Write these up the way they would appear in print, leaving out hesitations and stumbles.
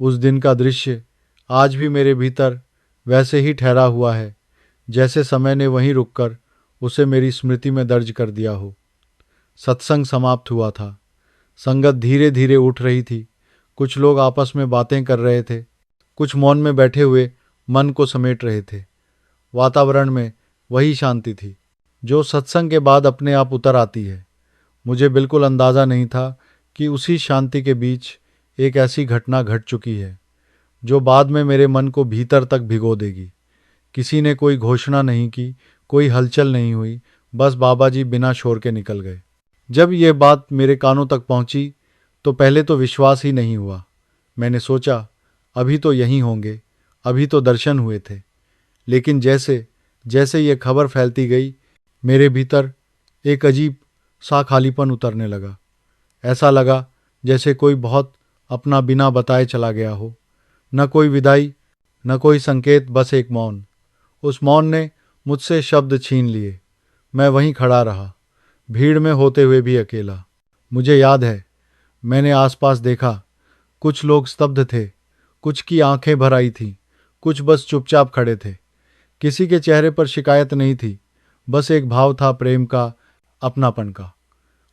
उस दिन का दृश्य आज भी मेरे भीतर वैसे ही ठहरा हुआ है, जैसे समय ने वहीं रुककर उसे मेरी स्मृति में दर्ज कर दिया हो। सत्संग समाप्त हुआ था। संगत धीरे धीरे उठ रही थी। कुछ लोग आपस में बातें कर रहे थे, कुछ मौन में बैठे हुए मन को समेट रहे थे। वातावरण में वही शांति थी जो सत्संग के बाद अपने आप उतर आती है। मुझे बिल्कुल अंदाजा नहीं था कि उसी शांति के बीच एक ऐसी घटना घट चुकी है जो बाद में मेरे मन को भीतर तक भिगो देगी। किसी ने कोई घोषणा नहीं की, कोई हलचल नहीं हुई, बस बाबा जी बिना शोर के निकल गए। जब ये बात मेरे कानों तक पहुंची तो पहले तो विश्वास ही नहीं हुआ। मैंने सोचा अभी तो यहीं होंगे, अभी तो दर्शन हुए थे। लेकिन जैसे जैसे ये खबर फैलती गई, मेरे भीतर एक अजीब सा खालीपन उतरने लगा। ऐसा लगा जैसे कोई बहुत अपना बिना बताए चला गया हो। न कोई विदाई, न कोई संकेत, बस एक मौन। उस मौन ने मुझसे शब्द छीन लिए। मैं वहीं खड़ा रहा, भीड़ में होते हुए भी अकेला। मुझे याद है, मैंने आसपास देखा। कुछ लोग स्तब्ध थे, कुछ की आंखें भर आई थीं, कुछ बस चुपचाप खड़े थे। किसी के चेहरे पर शिकायत नहीं थी, बस एक भाव था, प्रेम का, अपनापन का।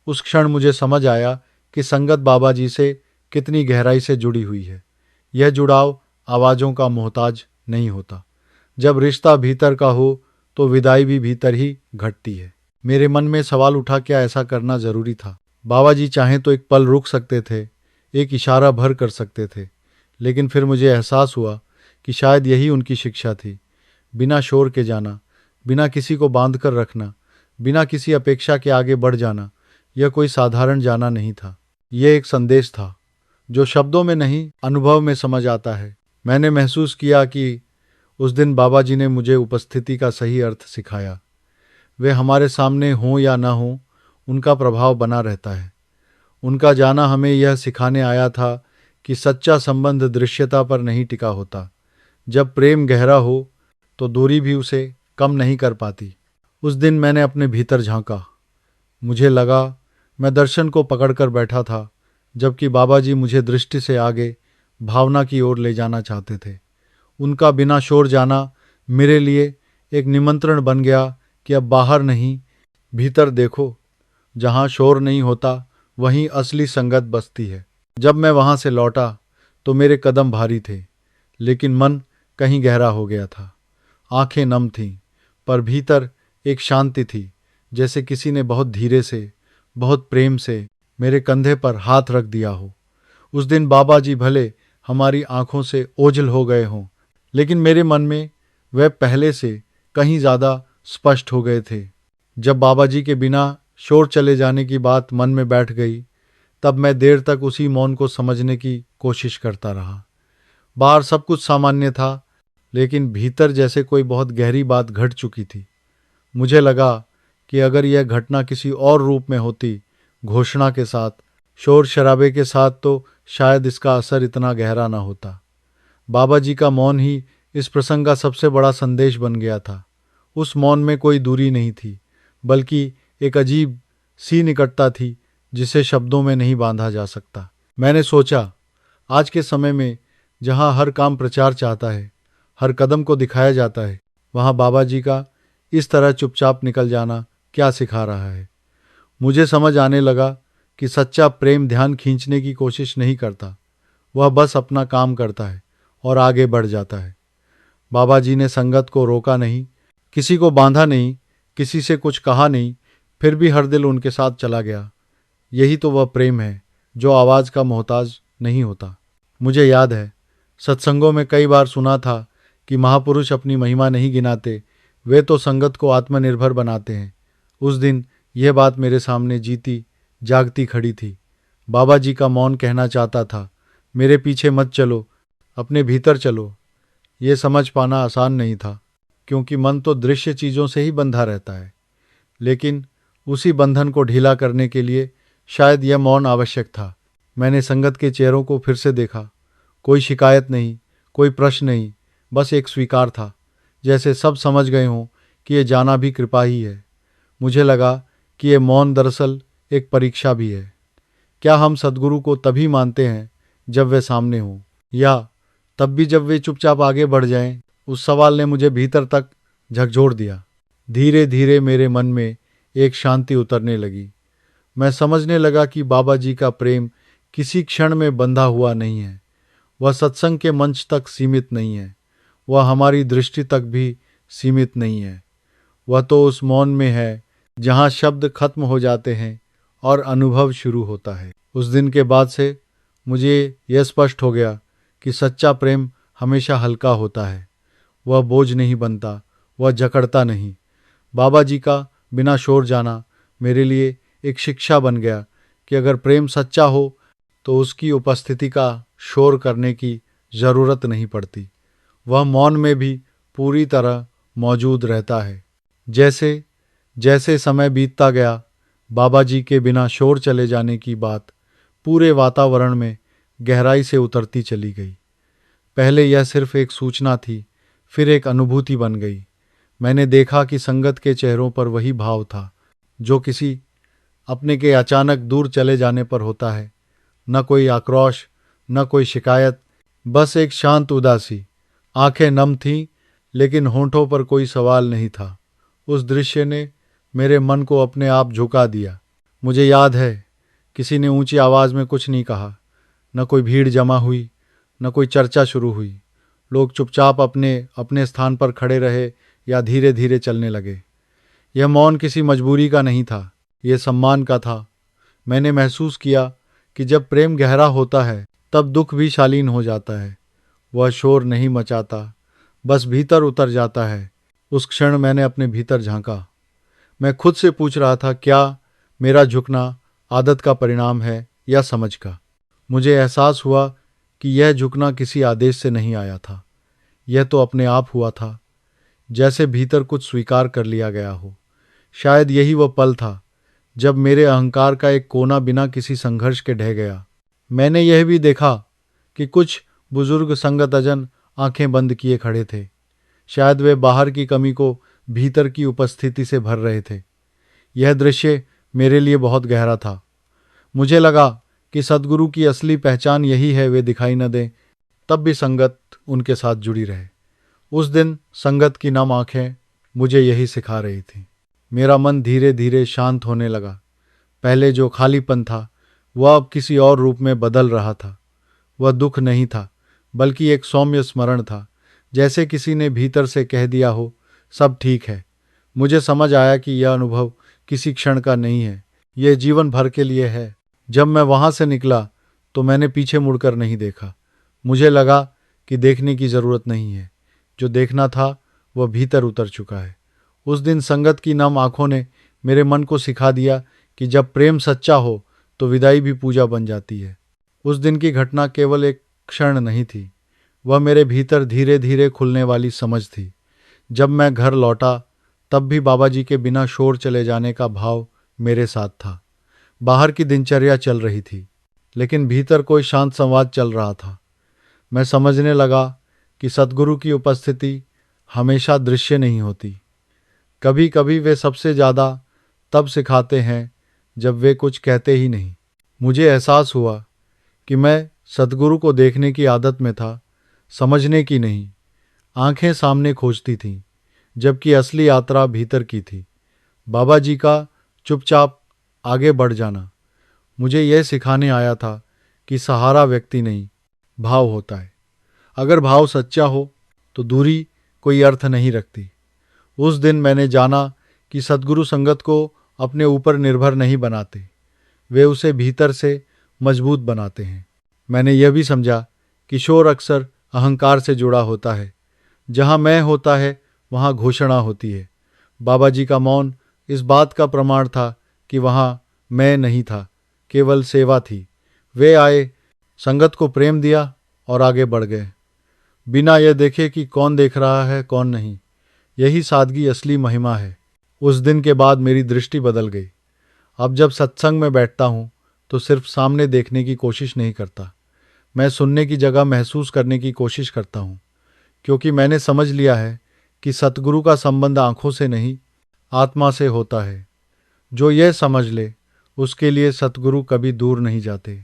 उस क्षण मुझे समझ आया कि संगत बाबा जी से कितनी गहराई से जुड़ी हुई है। यह जुड़ाव आवाज़ों का मोहताज नहीं होता। जब रिश्ता भीतर का हो तो विदाई भी भीतर ही घटती है। मेरे मन में सवाल उठा, क्या ऐसा करना जरूरी था? बाबा जी चाहें तो एक पल रुक सकते थे, एक इशारा भर कर सकते थे। लेकिन फिर मुझे एहसास हुआ कि शायद यही उनकी शिक्षा थी। बिना शोर के जाना, बिना किसी को बांध कर रखना, बिना किसी अपेक्षा के आगे बढ़ जाना, यह कोई साधारण जाना नहीं था। यह एक संदेश था जो शब्दों में नहीं, अनुभव में समझ आता है। मैंने महसूस किया कि उस दिन बाबा जी ने मुझे उपस्थिति का सही अर्थ सिखाया। वे हमारे सामने हों या ना हों, उनका प्रभाव बना रहता है। उनका जाना हमें यह सिखाने आया था कि सच्चा संबंध दृश्यता पर नहीं टिका होता। जब प्रेम गहरा हो तो दूरी भी उसे कम नहीं कर पाती। उस दिन मैंने अपने भीतर झांका। मुझे लगा मैं दर्शन को पकड़कर बैठा था, जबकि बाबा जी मुझे दृष्टि से आगे भावना की ओर ले जाना चाहते थे। उनका बिना शोर जाना मेरे लिए एक निमंत्रण बन गया कि अब बाहर नहीं, भीतर देखो। जहाँ शोर नहीं होता वहीं असली संगत बसती है। जब मैं वहाँ से लौटा तो मेरे कदम भारी थे, लेकिन मन कहीं गहरा हो गया था। आंखें नम थीं, पर भीतर एक शांति थी, जैसे किसी ने बहुत धीरे से, बहुत प्रेम से मेरे कंधे पर हाथ रख दिया हो। उस दिन बाबा जी भले हमारी आंखों से ओझल हो गए हों, लेकिन मेरे मन में वह पहले से कहीं ज़्यादा स्पष्ट हो गए थे। जब बाबा जी के बिना शोर चले जाने की बात मन में बैठ गई, तब मैं देर तक उसी मौन को समझने की कोशिश करता रहा। बाहर सब कुछ सामान्य था, लेकिन भीतर जैसे कोई बहुत गहरी बात घट चुकी थी। मुझे लगा कि अगर यह घटना किसी और रूप में होती, घोषणा के साथ, शोर शराबे के साथ, तो शायद इसका असर इतना गहरा ना होता। बाबा जी का मौन ही इस प्रसंग का सबसे बड़ा संदेश बन गया था। उस मौन में कोई दूरी नहीं थी, बल्कि एक अजीब सी निकटता थी जिसे शब्दों में नहीं बांधा जा सकता। मैंने सोचा, आज के समय में जहाँ हर काम प्रचार चाहता है, हर कदम को दिखाया जाता है, वहाँ बाबा जी का इस तरह चुपचाप निकल जाना क्या सिखा रहा है। मुझे समझ आने लगा कि सच्चा प्रेम ध्यान खींचने की कोशिश नहीं करता, वह बस अपना काम करता है और आगे बढ़ जाता है। बाबा जी ने संगत को रोका नहीं, किसी को बांधा नहीं, किसी से कुछ कहा नहीं, फिर भी हर दिल उनके साथ चला गया। यही तो वह प्रेम है जो आवाज़ का मोहताज नहीं होता। मुझे याद है, सत्संगों में कई बार सुना था कि महापुरुष अपनी महिमा नहीं गिनाते, वे तो संगत को आत्मनिर्भर बनाते हैं। उस दिन यह बात मेरे सामने जीती जागती खड़ी थी। बाबा जी का मौन कहना चाहता था, मेरे पीछे मत चलो, अपने भीतर चलो। ये समझ पाना आसान नहीं था, क्योंकि मन तो दृश्य चीज़ों से ही बंधा रहता है। लेकिन उसी बंधन को ढीला करने के लिए शायद यह मौन आवश्यक था। मैंने संगत के चेहरों को फिर से देखा। कोई शिकायत नहीं, कोई प्रश्न नहीं, बस एक स्वीकार था, जैसे सब समझ गए हों कि ये जाना भी कृपा ही है। मुझे लगा कि ये मौन दरअसल एक परीक्षा भी है। क्या हम सद्गुरु को तभी मानते हैं जब वे सामने हों, या तब भी जब वे चुपचाप आगे बढ़ जाएं? उस सवाल ने मुझे भीतर तक झकझोर दिया। धीरे धीरे मेरे मन में एक शांति उतरने लगी। मैं समझने लगा कि बाबा जी का प्रेम किसी क्षण में बंधा हुआ नहीं है। वह सत्संग के मंच तक सीमित नहीं है, वह हमारी दृष्टि तक भी सीमित नहीं है। वह तो उस मौन में है जहाँ शब्द खत्म हो जाते हैं और अनुभव शुरू होता है। उस दिन के बाद से मुझे यह स्पष्ट हो गया कि सच्चा प्रेम हमेशा हल्का होता है। वह बोझ नहीं बनता, वह जकड़ता नहीं। बाबा जी का बिना शोर जाना मेरे लिए एक शिक्षा बन गया कि अगर प्रेम सच्चा हो तो उसकी उपस्थिति का शोर करने की जरूरत नहीं पड़ती। वह मौन में भी पूरी तरह मौजूद रहता है। जैसे जैसे समय बीतता गया, बाबा जी के बिना शोर चले जाने की बात पूरे वातावरण में गहराई से उतरती चली गई। पहले यह सिर्फ एक सूचना थी, फिर एक अनुभूति बन गई। मैंने देखा कि संगत के चेहरों पर वही भाव था जो किसी अपने के अचानक दूर चले जाने पर होता है। न कोई आक्रोश, न कोई शिकायत, बस एक शांत उदासी। आंखें नम थीं, लेकिन होंठों पर कोई सवाल नहीं था। उस दृश्य ने मेरे मन को अपने आप झुका दिया। मुझे याद है, किसी ने ऊंची आवाज में कुछ नहीं कहा। न कोई भीड़ जमा हुई, न कोई चर्चा शुरू हुई। लोग चुपचाप अपने अपने स्थान पर खड़े रहे या धीरे धीरे चलने लगे। यह मौन किसी मजबूरी का नहीं था, यह सम्मान का था। मैंने महसूस किया कि जब प्रेम गहरा होता है तब दुख भी शालीन हो जाता है। वह शोर नहीं मचाता, बस भीतर उतर जाता है। उस क्षण मैंने अपने भीतर झांका। मैं खुद से पूछ रहा था, क्या मेरा झुकना आदत का परिणाम है या समझ का? मुझे एहसास हुआ कि यह झुकना किसी आदेश से नहीं आया था। यह तो अपने आप हुआ था, जैसे भीतर कुछ स्वीकार कर लिया गया हो। शायद यही वह पल था जब मेरे अहंकार का एक कोना बिना किसी संघर्ष के ढह गया। मैंने यह भी देखा कि कुछ बुजुर्ग संगतजन आंखें बंद किए खड़े थे। शायद वे बाहर की कमी को भीतर की उपस्थिति से भर रहे थे। यह दृश्य मेरे लिए बहुत गहरा था। मुझे लगा कि सद्गुरु की असली पहचान यही है, वे दिखाई न दें तब भी संगत उनके साथ जुड़ी रहे। उस दिन संगत की नम आंखें मुझे यही सिखा रही थी। मेरा मन धीरे धीरे शांत होने लगा। पहले जो खालीपन था वह अब किसी और रूप में बदल रहा था। वह दुख नहीं था, बल्कि एक सौम्य स्मरण था, जैसे किसी ने भीतर से कह दिया हो, सब ठीक है। मुझे समझ आया कि यह अनुभव किसी क्षण का नहीं है, यह जीवन भर के लिए है। जब मैं वहां से निकला तो मैंने पीछे मुड़कर नहीं देखा। मुझे लगा कि देखने की जरूरत नहीं है। जो देखना था वह भीतर उतर चुका है। उस दिन संगत की नम आंखों ने मेरे मन को सिखा दिया कि जब प्रेम सच्चा हो तो विदाई भी पूजा बन जाती है। उस दिन की घटना केवल एक क्षण नहीं थी, वह मेरे भीतर धीरे धीरे खुलने वाली समझ थी। जब मैं घर लौटा तब भी बाबा जी के बिना शोर चले जाने का भाव मेरे साथ था। बाहर की दिनचर्या चल रही थी, लेकिन भीतर कोई शांत संवाद चल रहा था। मैं समझने लगा कि सद्गुरु की उपस्थिति हमेशा दृश्य नहीं होती। कभी कभी वे सबसे ज़्यादा तब सिखाते हैं जब वे कुछ कहते ही नहीं। मुझे एहसास हुआ कि मैं सद्गुरु को देखने की आदत में था, समझने की नहीं। आंखें सामने खोजती थीं, जबकि असली यात्रा भीतर की थी। बाबा जी का चुपचाप आगे बढ़ जाना मुझे यह सिखाने आया था कि सहारा व्यक्ति नहीं, भाव होता है। अगर भाव सच्चा हो तो दूरी कोई अर्थ नहीं रखती। उस दिन मैंने जाना कि सद्गुरु संगत को अपने ऊपर निर्भर नहीं बनाते, वे उसे भीतर से मजबूत बनाते हैं। मैंने यह भी समझा कि शोर अक्सर अहंकार से जुड़ा होता है। जहाँ मैं होता है वहाँ घोषणा होती है। बाबा जी का मौन इस बात का प्रमाण था कि वहाँ मैं नहीं था, केवल सेवा थी। वे आए, संगत को प्रेम दिया और आगे बढ़ गए, बिना यह देखे कि कौन देख रहा है कौन नहीं। यही सादगी असली महिमा है। उस दिन के बाद मेरी दृष्टि बदल गई। अब जब सत्संग में बैठता हूँ तो सिर्फ सामने देखने की कोशिश नहीं करता, मैं सुनने की जगह महसूस करने की कोशिश करता हूँ। क्योंकि मैंने समझ लिया है कि सतगुरु का संबंध आंखों से नहीं, आत्मा से होता है। जो यह समझ ले उसके लिए सतगुरु कभी दूर नहीं जाते।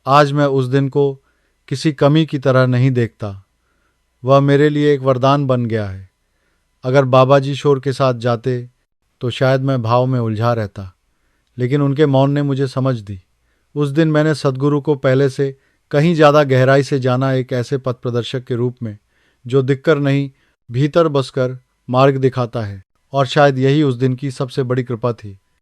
आज मैं उस दिन को किसी कमी की तरह नहीं देखता। वह मेरे लिए एक वरदान बन गया है। अगर बाबा जी शोर के साथ जाते तो शायद मैं भाव में उलझा रहता, लेकिन उनके मौन ने मुझे समझ दी। उस दिन मैंने सद्गुरु को पहले से कहीं ज़्यादा गहराई से जाना, एक ऐसे पथ प्रदर्शक के रूप में जो दिखकर नहीं, भीतर बसकर मार्ग दिखाता है। और शायद यही उस दिन की सबसे बड़ी कृपा थी।